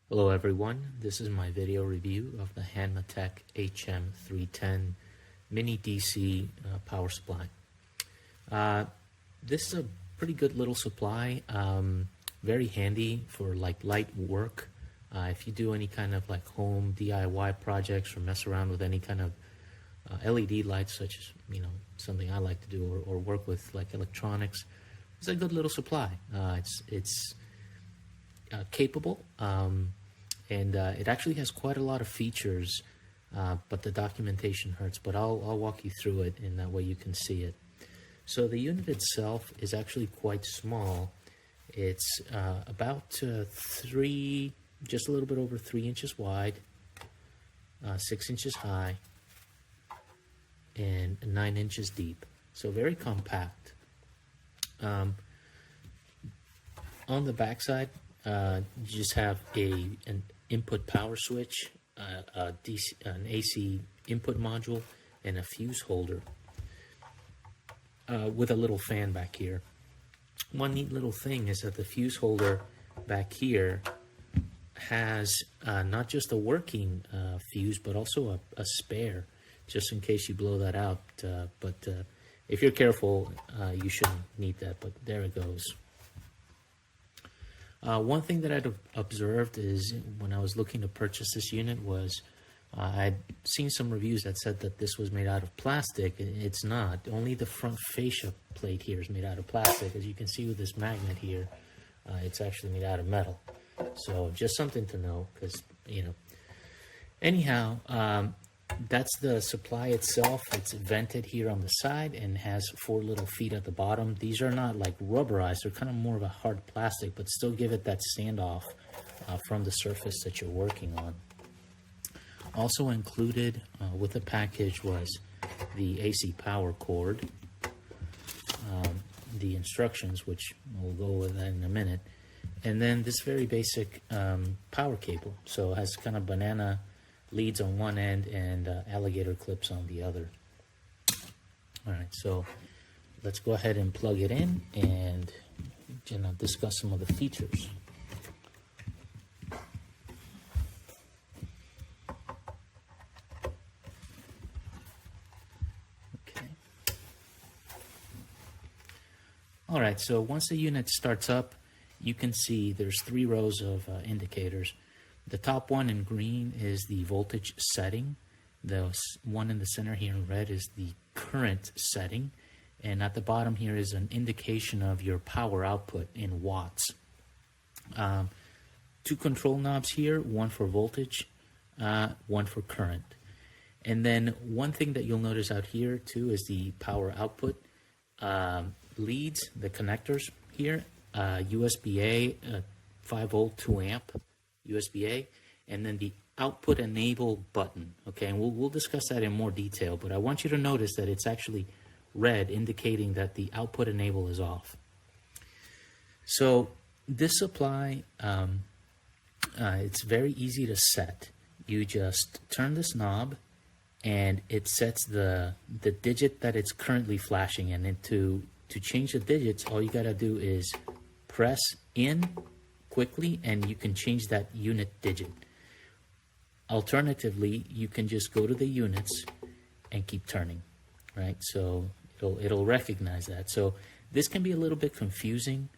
Hello everyone, this is my video review of the HANMATEK HM310 Mini DC power supply. This is a pretty good little supply, very handy for like light work. If you do any kind of like home DIY projects or mess around with any kind of LED lights, such as, something I like to do, or work with like electronics, it's a good little supply. It's capable, and it actually has quite a lot of features, but the documentation hurts, but I'll walk you through it, and that way you can see it. So the unit itself is actually quite small. It's about just a little bit over 3 inches wide, 6 inches high, and 9 inches deep. So very compact. On the backside, you just have an input power switch, an AC input module, and a fuse holder with a little fan back here. One neat little thing is that the fuse holder back here has not just a working fuse, but also a spare, just in case you blow that out. But if you're careful, you shouldn't need that, but there it goes. One thing that I'd observed is when I was looking to purchase this unit was I'd seen some reviews that said that this was made out of plastic. It's not. Only the front fascia plate here is made out of plastic. As you can see with this magnet here, it's actually made out of metal. So just something to know, because, Anyhow, that's the supply itself. It's vented here on the side and has 4 little feet at the bottom. These are not like rubberized. They're kind of more of a hard plastic, but still give it that standoff from the surface that you're working on. Also included with the package was the AC power cord, the instructions, which we'll go with that in a minute, and then this very basic power cable. So it has kind of banana leads on one end and alligator clips on the other. All right, so let's go ahead and plug it in and discuss some of the features. Okay. All right, so once the unit starts up, you can see there's 3 rows of indicators. The top one in green is the voltage setting. The one in the center here in red is the current setting. And at the bottom here is an indication of your power output in watts. 2 control knobs here, one for voltage, one for current. And then one thing that you'll notice out here too is the power output leads, the connectors here, USB-A, 5 volt, 2 amp. USB-A, and then the output enable button. Okay, and we'll discuss that in more detail, but I want you to notice that it's actually red, indicating that the output enable is off. So this supply, it's very easy to set. You just turn this knob and it sets the digit that it's currently flashing, and then to change the digits, all you gotta do is press in quickly and you can change that unit digit. Alternatively, you can just go to the units and keep turning, right? So it'll recognize that. So this can be a little bit confusing,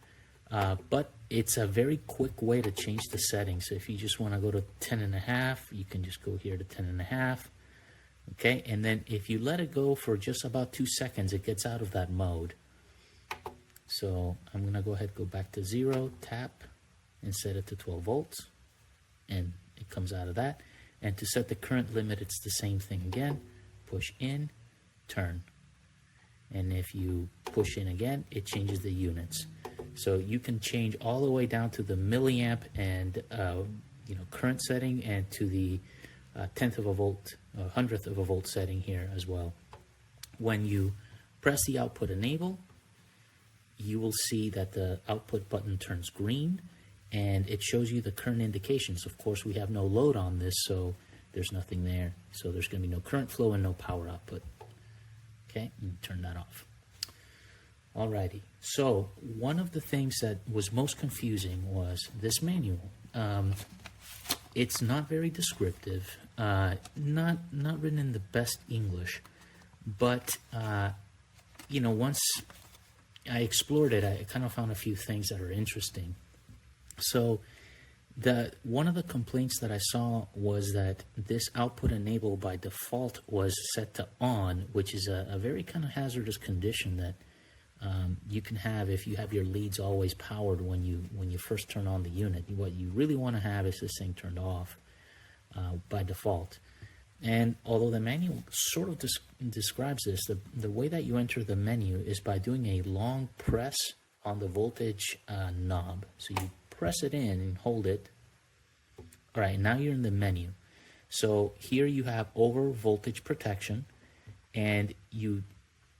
but it's a very quick way to change the settings. So if you just want to go to 10.5, you can just go here to 10.5. Okay, and then if you let it go for just about 2 seconds, it gets out of that mode. So I'm gonna go ahead, go back to 0, tap, and set it to 12 volts, and it comes out of that. And to set the current limit, it's the same thing again. Push in, turn. And if you push in again, it changes the units. So you can change all the way down to the milliamp and current setting, and to the 1/10 of a volt, 100th of a volt setting here as well. When you press the output enable, you will see that the output button turns green, and it shows you the current indications. Of course, we have no load on this, so there's nothing there. So there's going to be no current flow and no power output. Okay, and turn that off. Alrighty, so one of the things that was most confusing was this manual. it's not very descriptive, not written in the best English, but you know, once I explored it, I kind of found a few things that are interesting. So one of the complaints that I saw was that this output enable by default was set to on, which is a very kind of hazardous condition that you can have if you have your leads always powered when you first turn on the unit. What you really want to have is this thing turned off by default. And although the manual sort of describes this, the way that you enter the menu is by doing a long press on the voltage knob. So you press it in and hold it. All right, now you're in the menu. So here you have over voltage protection, and you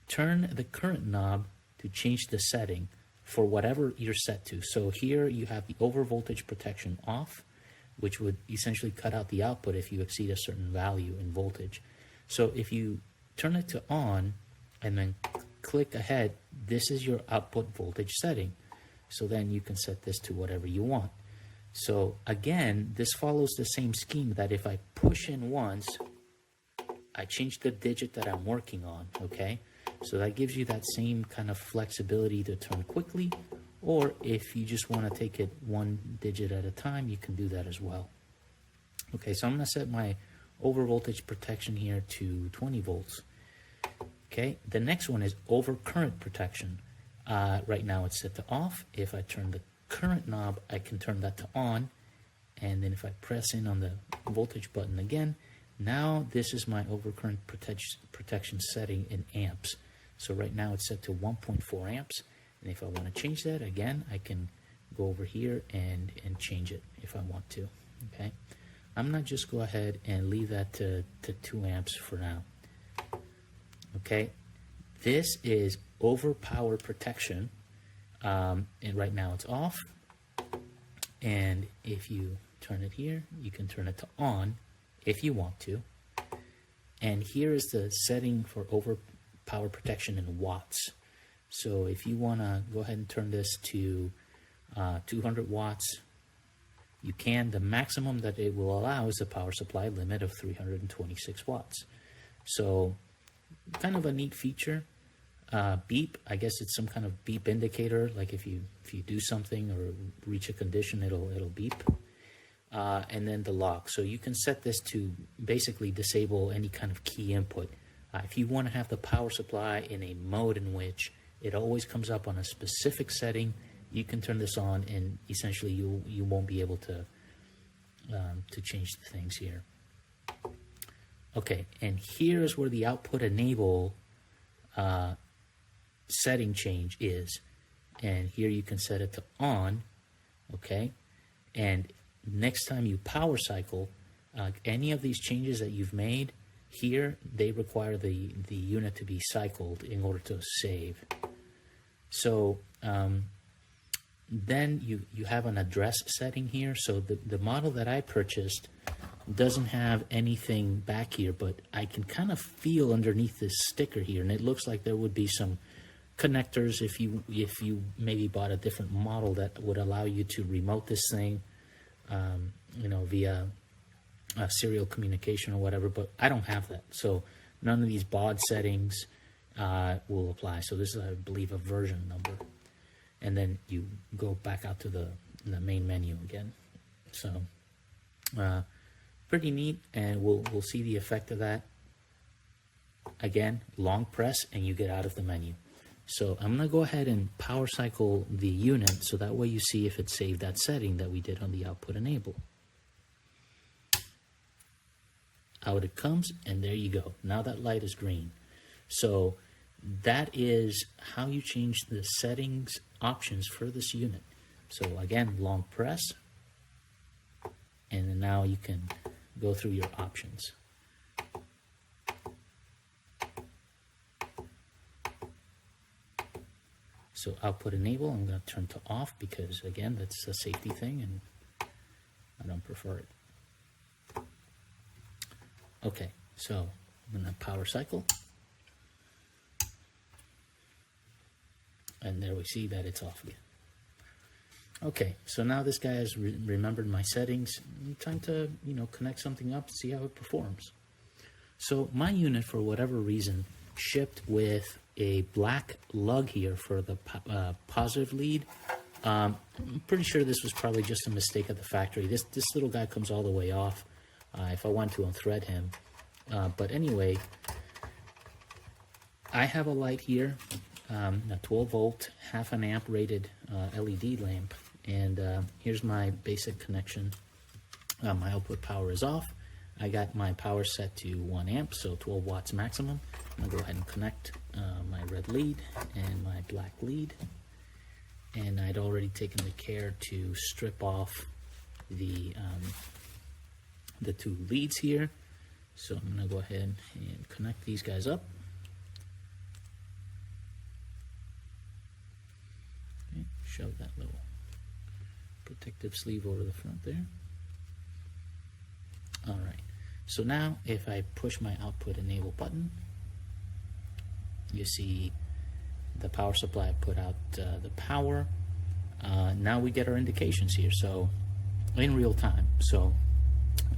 turn the current knob to change the setting for whatever you're set to. So here you have the over voltage protection off, which would essentially cut out the output if you exceed a certain value in voltage. So if you turn it to on and then click ahead, this is your output voltage setting. So then you can set this to whatever you want. So again, this follows the same scheme that if I push in once, I change the digit that I'm working on, okay? So that gives you that same kind of flexibility to turn quickly, or if you just want to take it one digit at a time, you can do that as well. Okay, so I'm going to set my over voltage protection here to 20 volts. Okay, the next one is over current protection. Right now it's set to off. If I turn the current knob, I can turn that to on. And then if I press in on the voltage button again, now this is my over current protection setting in amps. So right now it's set to 1.4 amps. And if I want to change that, again, I can go over here and change it if I want to, okay? I'm going to just go ahead and leave that to 2 amps for now, okay? This is over power protection, and right now it's off. And if you turn it here, you can turn it to on if you want to. And here is the setting for over power protection in watts. So if you want to go ahead and turn this to 200 watts, you can. The maximum that it will allow is a power supply limit of 326 watts. So kind of a neat feature. Beep, I guess it's some kind of beep indicator, like if you do something or reach a condition, it'll beep. And then the lock. So you can set this to basically disable any kind of key input. If you want to have the power supply in a mode in which it always comes up on a specific setting, you can turn this on, and essentially you won't be able to change the things here. Okay, and here's where the output enable setting change is. And here you can set it to on, okay? And next time you power cycle, any of these changes that you've made here, they require the unit to be cycled in order to save. So then you have an address setting here. So the model that I purchased doesn't have anything back here, but I can kind of feel underneath this sticker here, and it looks like there would be some connectors if you maybe bought a different model that would allow you to remote this thing, via serial communication or whatever. But I don't have that, so none of these baud settings will apply. So this is, I believe, a version number, and then you go back out to the main menu again. So pretty neat, and we'll see the effect of that. Again, long press and you get out of the menu. So I'm going to go ahead and power cycle the unit, so that way you see if it saved that setting that we did on the output enable. Out it comes, and there you go. Now that light is green. So that is how you change the settings options for this unit. So again, long press, and then now you can go through your options. So output enable, I'm going to turn to off because, again, that's a safety thing and I don't prefer it. Okay, so I'm going to power cycle. And there we see that it's off again. Okay, so now this guy has remembered my settings. Time to, connect something up, see how it performs. So my unit, for whatever reason, shipped with a black lug here for the positive lead. I'm pretty sure this was probably just a mistake at the factory. This little guy comes all the way off if I want to unthread him. But anyway, I have a light here, a 12 volt, half an amp rated LED lamp. And here's my basic connection. My output power is off. I got my power set to 1 amp, so 12 watts maximum. I'm gonna go ahead and connect my red lead and my black lead. And I'd already taken the care to strip off the 2 leads here. So I'm gonna go ahead and connect these guys up. Okay, shove that little protective sleeve over the front there. All right, so now if I push my output enable button, you see the power supply put out the power. Now we get our indications here, so in real time. So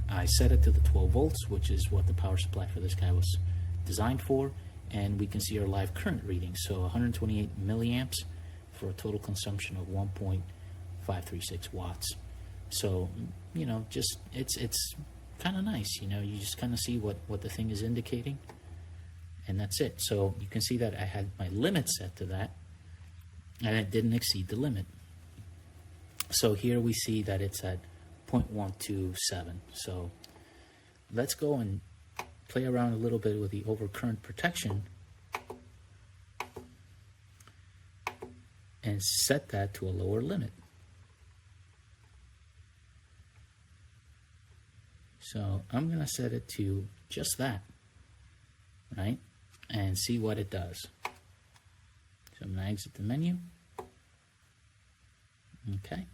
I set it to the 12 volts, which is what the power supply for this guy was designed for, and we can see our live current reading. So 128 milliamps for a total consumption of 1.536 watts. So, just it's kind of nice, you just kind of see what the thing is indicating, and that's it. So you can see that I had my limit set to that, and it didn't exceed the limit. So here we see that it's at 0.127. So let's go and play around a little bit with the overcurrent protection and set that to a lower limit. So I'm going to set it to just that, right? And see what it does. So I'm going to exit the menu. Okay.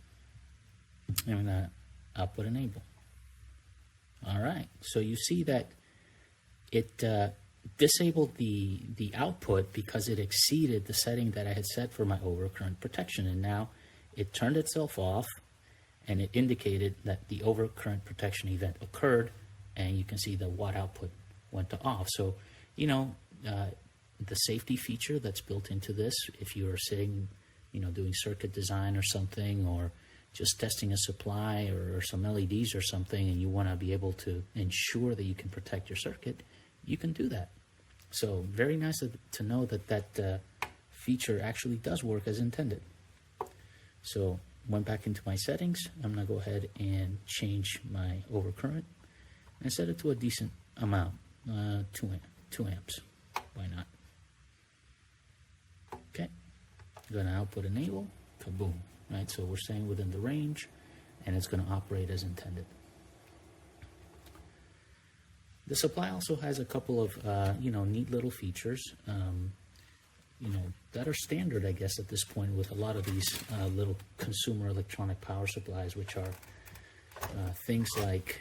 I'm going to output enable. All right. So you see that it disabled the output because it exceeded the setting that I had set for my overcurrent protection. And now it turned itself off, and it indicated that the overcurrent protection event occurred, and you can see the watt output went to off. So, the safety feature that's built into this, if you are sitting, doing circuit design or something, or just testing a supply or some LEDs or something, and you want to be able to ensure that you can protect your circuit, you can do that. So very nice to know that feature actually does work as intended. So went back into my settings. I'm going to go ahead and change my overcurrent and set it to a decent amount, 2 amps. Why not? Okay, going to output enable, kaboom, right? So we're staying within the range, and it's going to operate as intended. The supply also has a couple of, neat little features, that are standard, I guess, at this point with a lot of these little consumer electronic power supplies, which are things like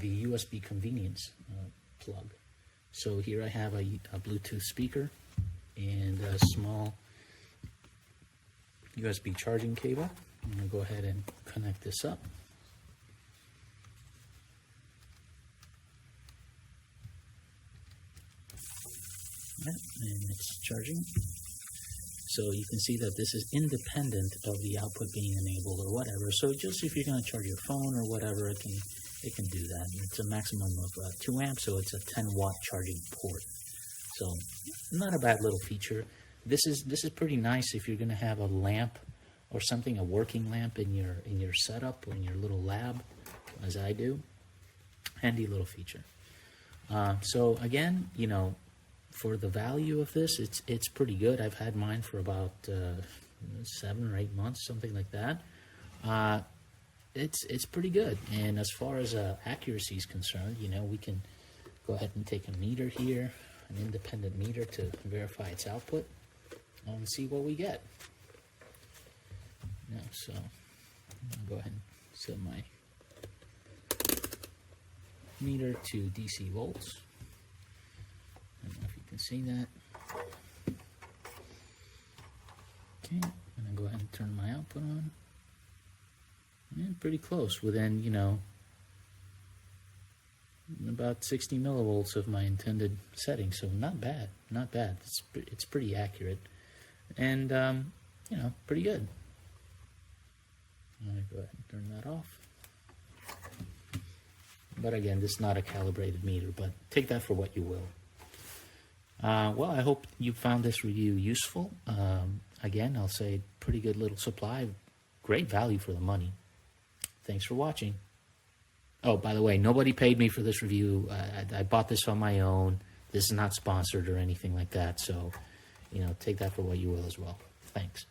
the USB convenience plug. So here I have a Bluetooth speaker and a small USB charging cable. I'm going to go ahead and connect this up. And it's charging. So you can see that this is independent of the output being enabled or whatever. So just if you're going to charge your phone or whatever, it can do that. It's a maximum of 2 amps, so it's a 10 watt charging port. So not a bad little feature. This is pretty nice if you're going to have a lamp or something, a working lamp in your setup or in your little lab, as I do. Handy little feature. So again, for the value of this, it's pretty good. I've had mine for about 7 or 8 months, something like that. It's pretty good. And as far as accuracy is concerned, we can go ahead and take a meter here, an independent meter, to verify its output and see what we get. So I'll go ahead and set my meter to DC volts. I don't know if you can see that. Okay, go ahead and turn my output on. And pretty close, within, about 60 millivolts of my intended setting. So not bad, not bad. It's pretty accurate, and pretty good. I'm gonna go ahead and turn that off. But again, this is not a calibrated meter, but take that for what you will. Well, I hope you found this review useful. Again, I'll say pretty good little supply, great value for the money. Thanks for watching. Oh, by the way, nobody paid me for this review. I bought this on my own. This is not sponsored or anything like that. So, take that for what you will as well. Thanks.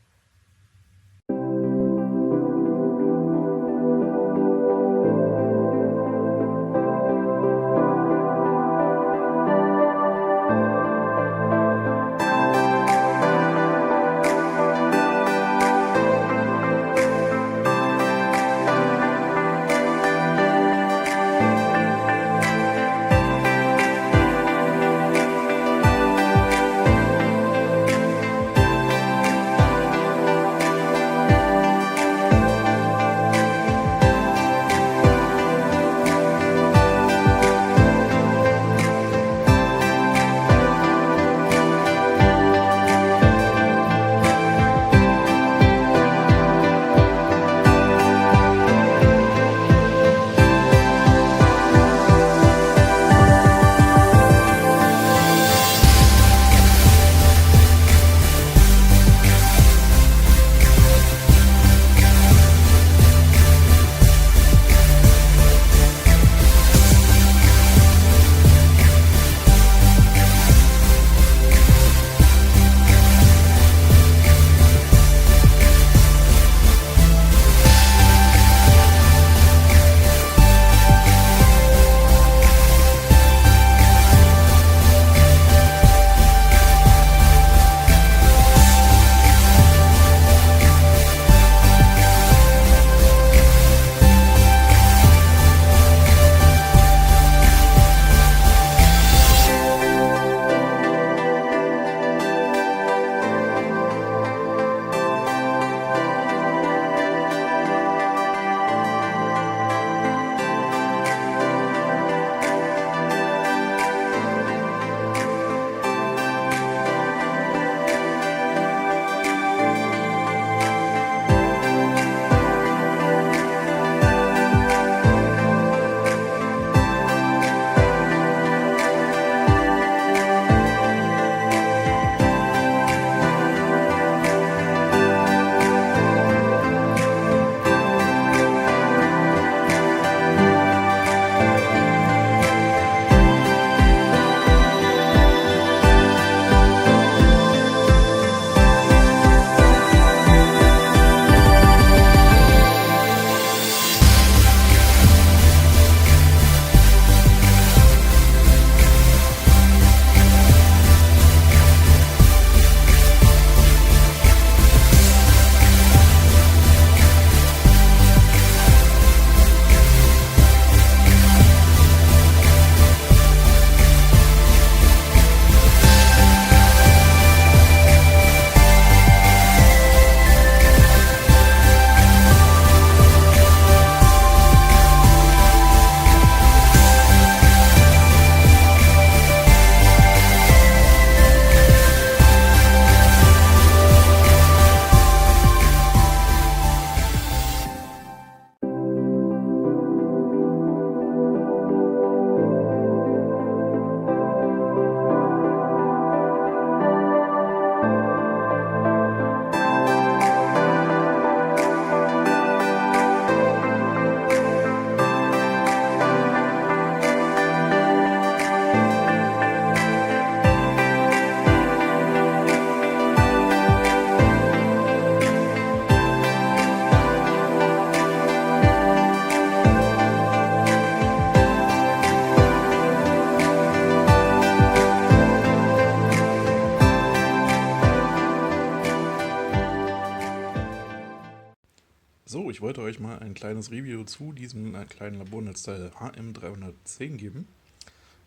So, ich wollte euch mal ein kleines Review zu diesem kleinen Labornetzteil HM310 geben,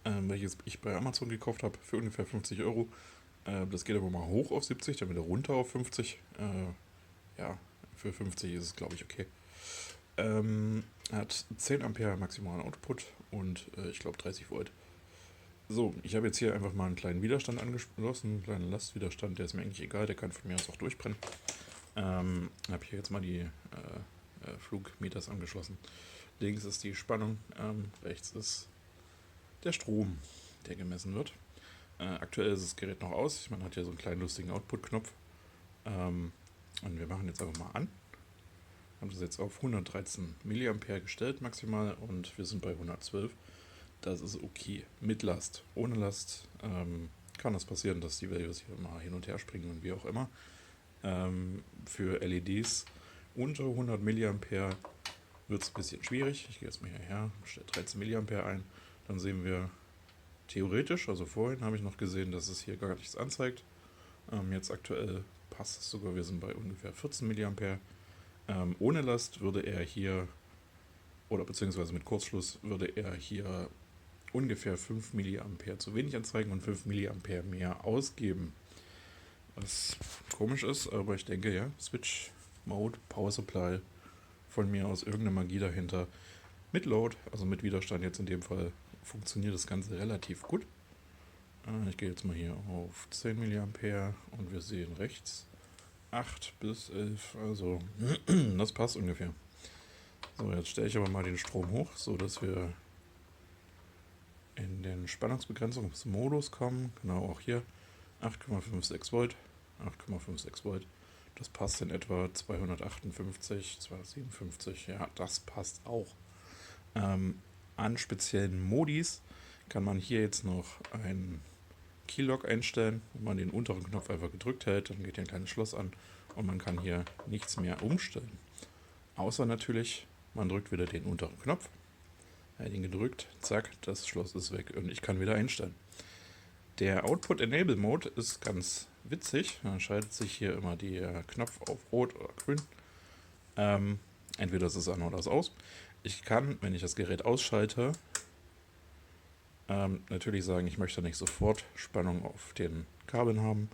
welches ich bei Amazon gekauft habe für ungefähr 50 Euro. Das geht aber mal hoch auf 70, dann wieder runter auf 50. ja, für 50 ist es, glaube ich, okay. Hat 10 Ampere maximalen Output und ich glaube 30 Volt. So, ich habe jetzt hier einfach mal einen kleinen Widerstand angeschlossen, einen kleinen Lastwiderstand, der ist mir eigentlich egal, der kann von mir aus auch durchbrennen. Habe hier jetzt mal die Flugmeters angeschlossen. Links ist die Spannung, rechts ist der Strom, der gemessen wird. Aktuell ist das Gerät noch aus, man hat hier so einen kleinen lustigen Output-Knopf. Und wir machen jetzt einfach mal an. Haben das jetzt auf 113 mA gestellt maximal und wir sind bei 112. Das ist okay. Mit Last. Ohne Last kann es passieren, dass die Values hier mal hin und her springen und wie auch immer. Für LEDs unter 100 mA wird es ein bisschen schwierig. Ich gehe jetzt mal hierher, stelle 13 mA ein. Dann sehen wir theoretisch, also vorhin habe ich noch gesehen, dass es hier gar nichts anzeigt. Jetzt aktuell passt es sogar, wir sind bei ungefähr 14 mA. Ohne Last würde er hier, oder beziehungsweise mit Kurzschluss, würde er hier ungefähr 5 mA zu wenig anzeigen und 5 mA mehr ausgeben. Was komisch ist, aber ich denke ja, Switch Mode, Power Supply, von mir aus irgendeine Magie dahinter. Mit Load, also mit Widerstand jetzt in dem Fall, funktioniert das Ganze relativ gut. Ich gehe jetzt mal hier auf 10 mA und wir sehen rechts 8 bis 11, also das passt ungefähr. So, jetzt stelle ich aber mal den Strom hoch, so dass wir in den Spannungsbegrenzungsmodus kommen. Genau, auch hier 8,56 Volt, 8,56 Volt. Das passt in etwa 258, 257, ja, das passt auch. An speziellen Modis kann man hier jetzt noch ein Keylog einstellen. Wenn man den unteren Knopf einfach gedrückt hält, dann geht hier ein kleines Schloss an und man kann hier nichts mehr umstellen. Außer natürlich, man drückt wieder den unteren Knopf. Hält ihn gedrückt, zack, das Schloss ist weg und ich kann wieder einstellen. Der Output Enable Mode ist ganz witzig. Da schaltet sich hier immer der Knopf auf Rot oder Grün. Entweder ist es an oder ist aus. Ich kann, wenn ich das Gerät ausschalte, natürlich sagen, ich möchte nicht sofort Spannung auf den Kabeln haben.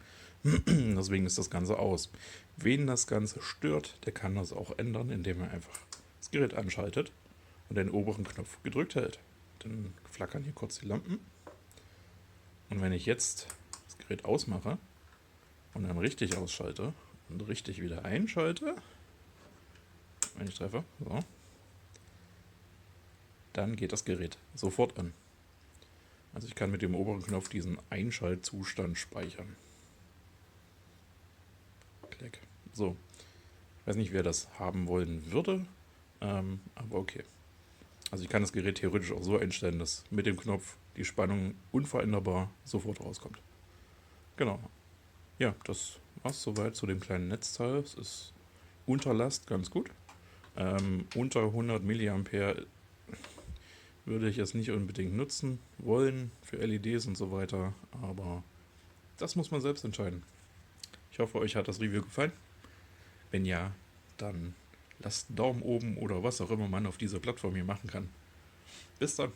Deswegen ist das Ganze aus. Wen das Ganze stört, der kann das auch ändern, indem er einfach das Gerät anschaltet und den oberen Knopf gedrückt hält. Dann flackern hier kurz die Lampen. Und wenn ich jetzt das Gerät ausmache und dann richtig ausschalte und richtig wieder einschalte, wenn ich treffe, so, dann geht das Gerät sofort an. Also ich kann mit dem oberen Knopf diesen Einschaltzustand speichern. Klick. So. Ich weiß nicht, wer das haben wollen würde, aber okay. Also ich kann das Gerät theoretisch auch so einstellen, dass mit dem Knopf die Spannung unveränderbar sofort rauskommt. Genau. Ja, das war's soweit zu dem kleinen Netzteil. Es ist unter Last ganz gut. Unter 100 mA würde ich es nicht unbedingt nutzen wollen für LEDs und so weiter, aber das muss man selbst entscheiden. Ich hoffe, euch hat das Review gefallen. Wenn ja, dann lasst einen Daumen oben oder was auch immer man auf dieser Plattform hier machen kann. Bis dann.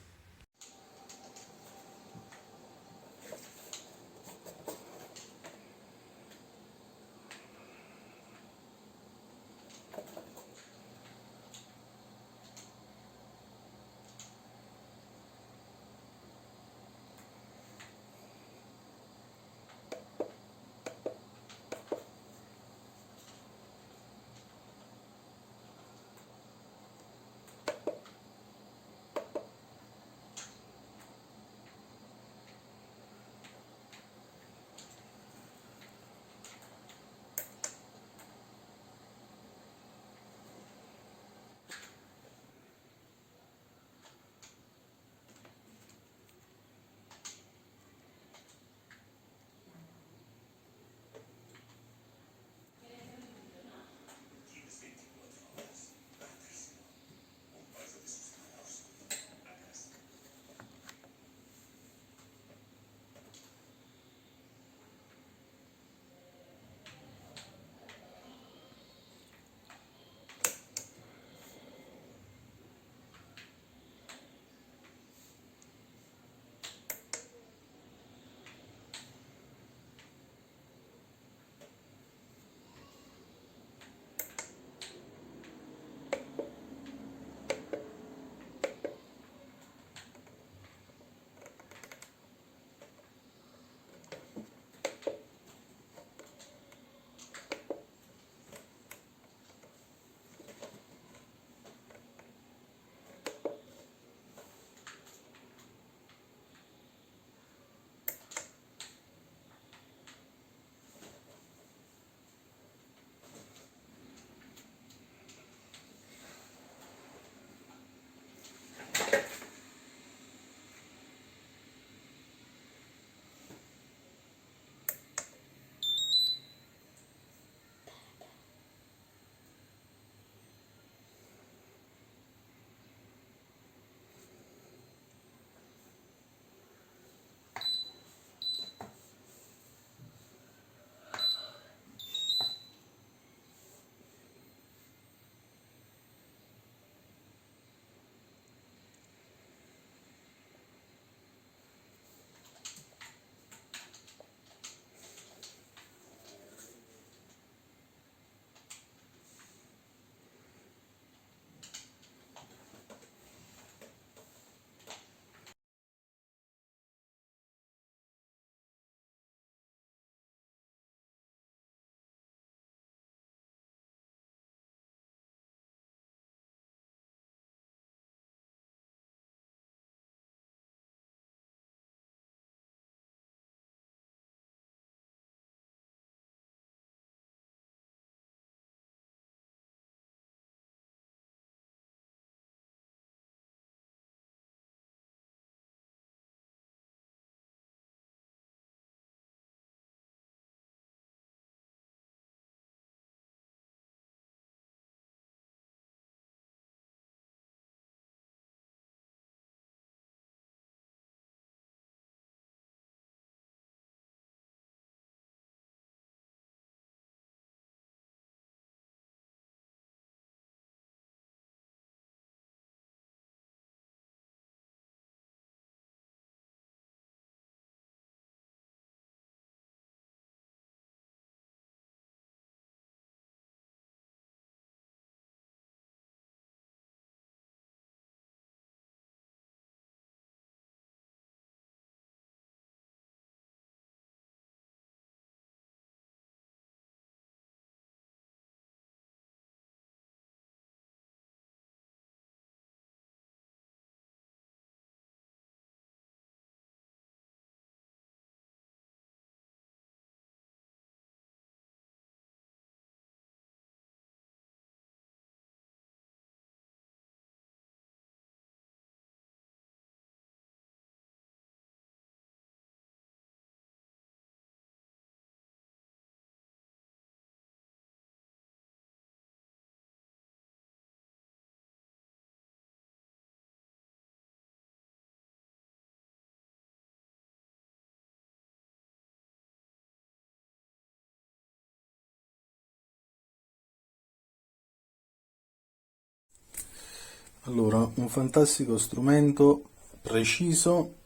Allora, un fantastico strumento preciso.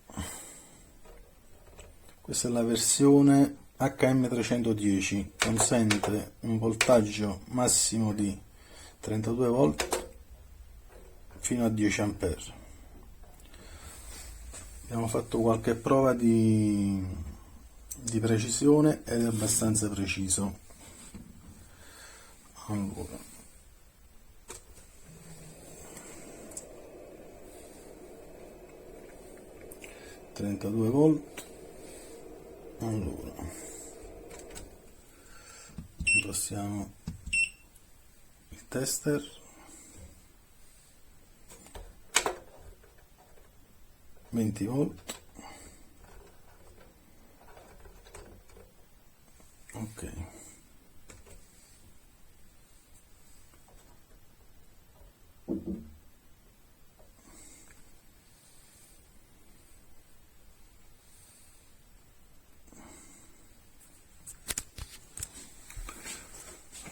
Questa è la versione HM310, consente un voltaggio massimo di 32 volt fino a 10 ampere. Abbiamo fatto qualche prova di precisione ed è abbastanza preciso. Allora, volt. Allora, impostiamo il tester, volt. Ok.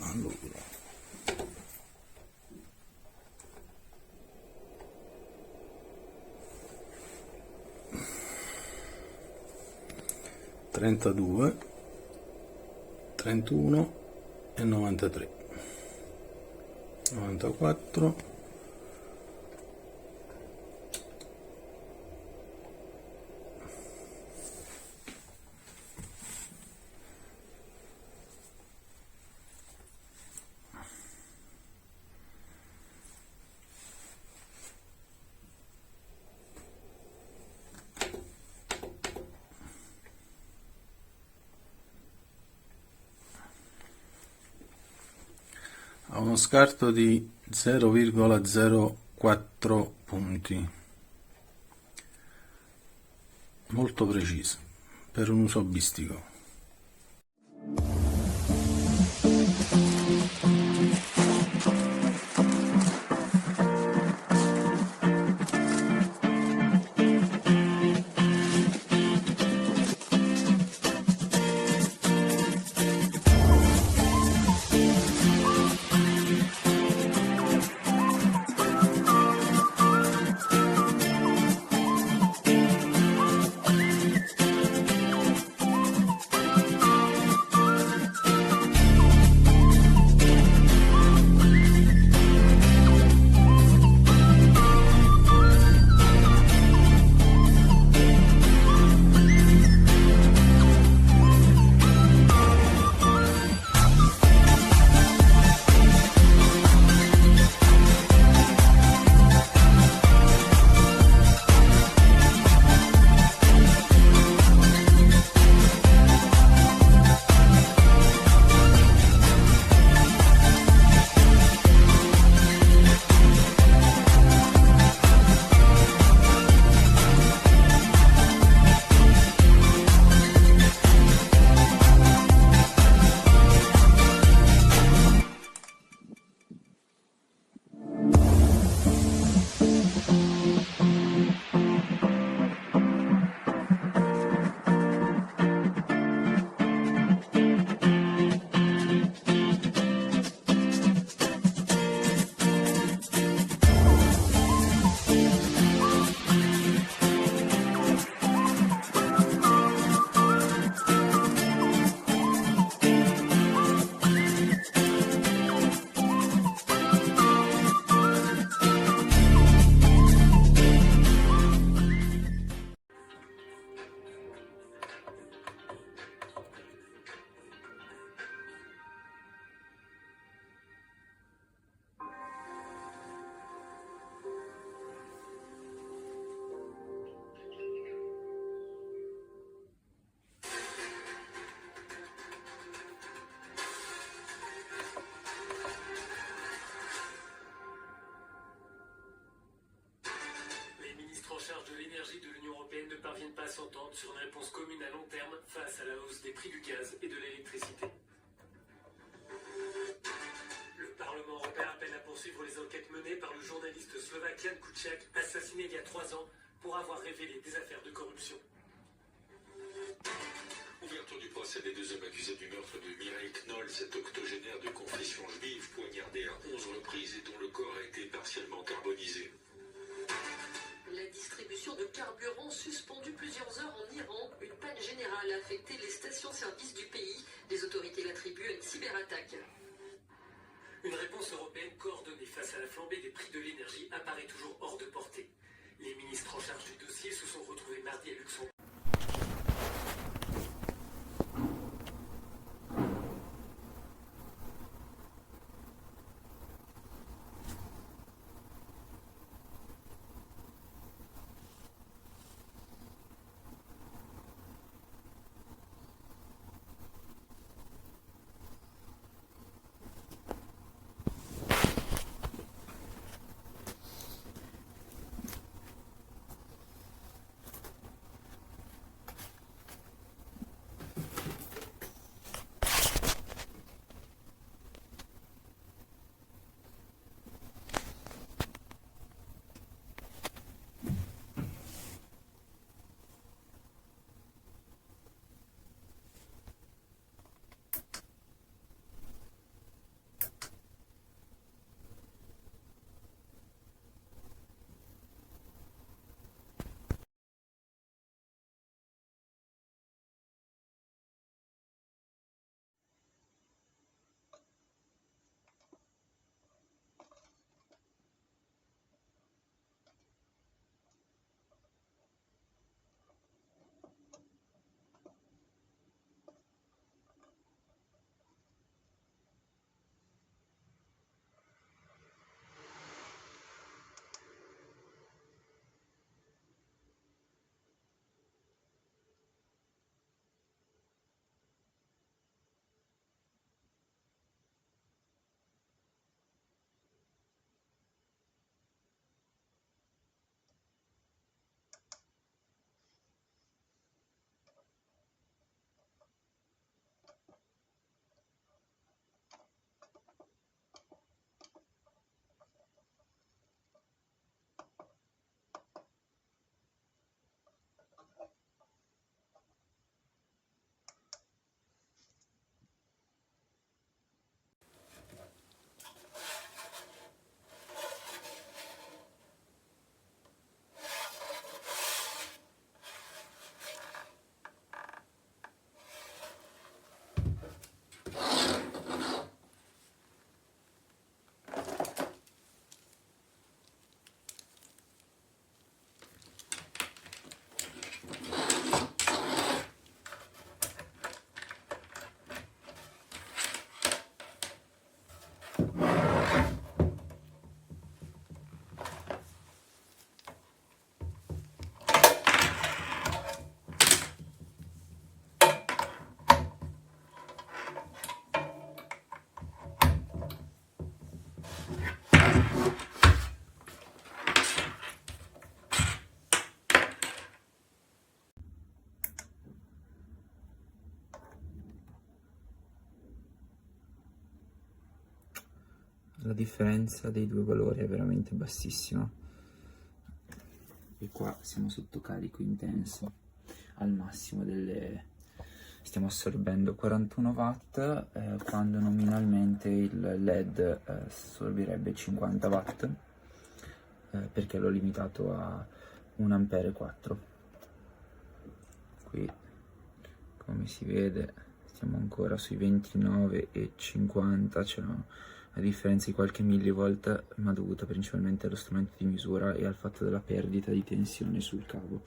Allora, trentadue, 31 e 93, 94. Ha uno scarto di 0,04 punti, molto preciso per un uso hobbistico. de l'énergie de l'Union européenne ne parviennent pas à s'entendre sur une réponse commune à long terme face à la hausse des prix du gaz et de l'électricité. Le Parlement européen appelle à poursuivre les enquêtes menées par le journaliste slovaque Jan Kuciak, assassiné il y a 3 ans pour avoir révélé des affaires de corruption. Ouverture du procès des 2 hommes accusés du meurtre de Mireille Knoll, cette octogénaire de confession juive poignardée à 11 reprises et dont le corps a été partiellement carbonisé. la differenza dei due valori è veramente bassissima. E qua siamo sotto carico intenso, al massimo stiamo assorbendo 41 watt, quando nominalmente il LED assorbirebbe 50 watt, perché l'ho limitato a 1 ampere 4. Qui, come si vede, siamo ancora sui 29,50, c'è una differenza di qualche millivolt, ma dovuta principalmente allo strumento di misura e al fatto della perdita di tensione sul cavo.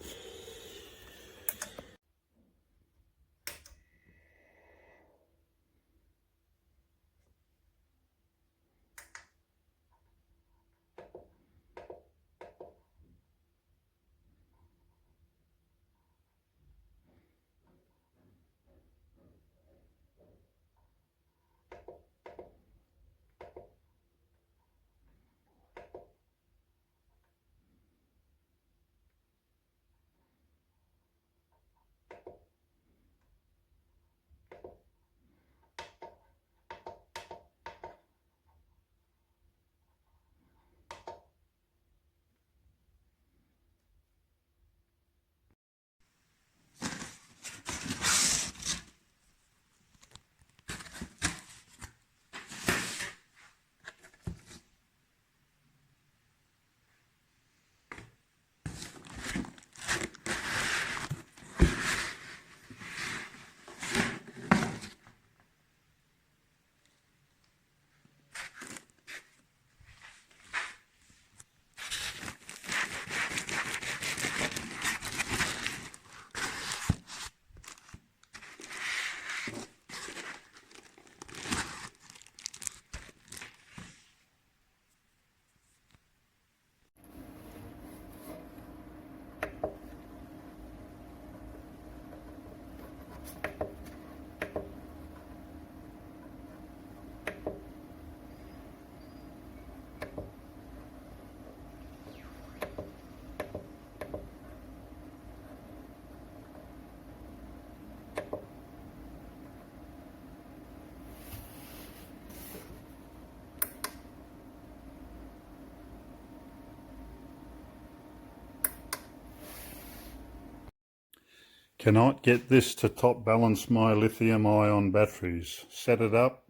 Cannot get this to top balance my lithium ion batteries. Set it up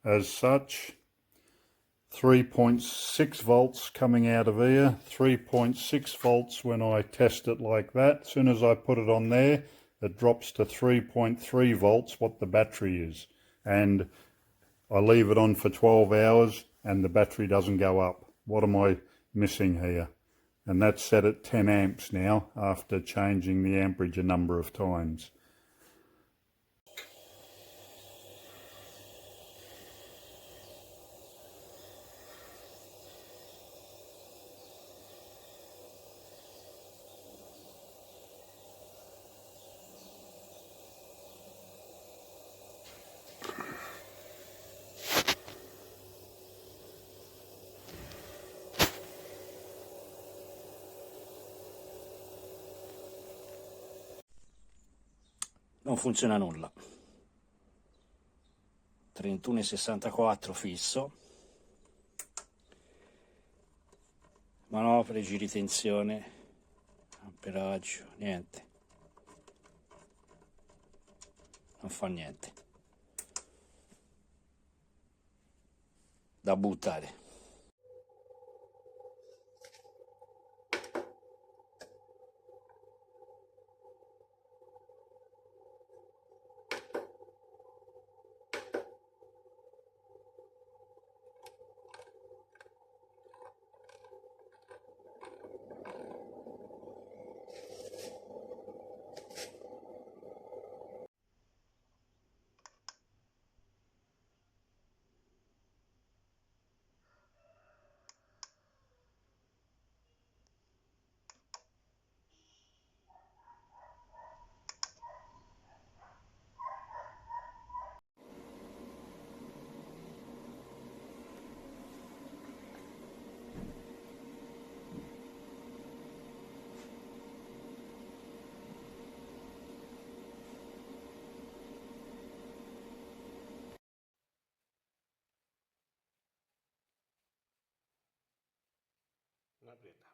as such. 3.6 volts coming out of here, 3.6 volts when I test it like that. As soon as I put it on there, it drops to 3.3 volts, what the battery is. And I leave it on for 12 hours and the battery doesn't go up. What am I missing here? And that's set at 10 amps now after changing the amperage a number of times. Non funziona nulla. 31,64 fisso, manovre, giri tensione, amperaggio, niente, non fa niente, da buttare. aprieta.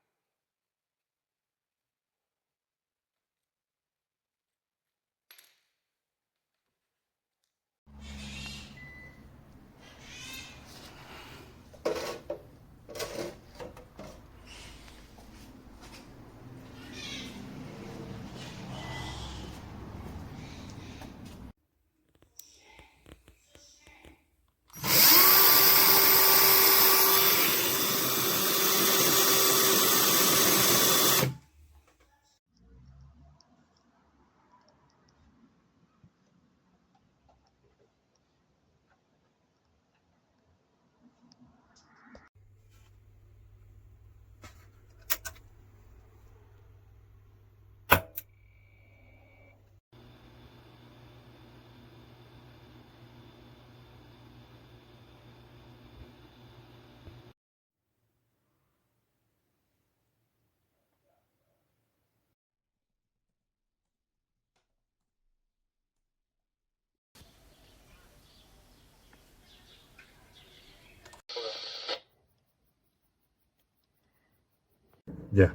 Yeah.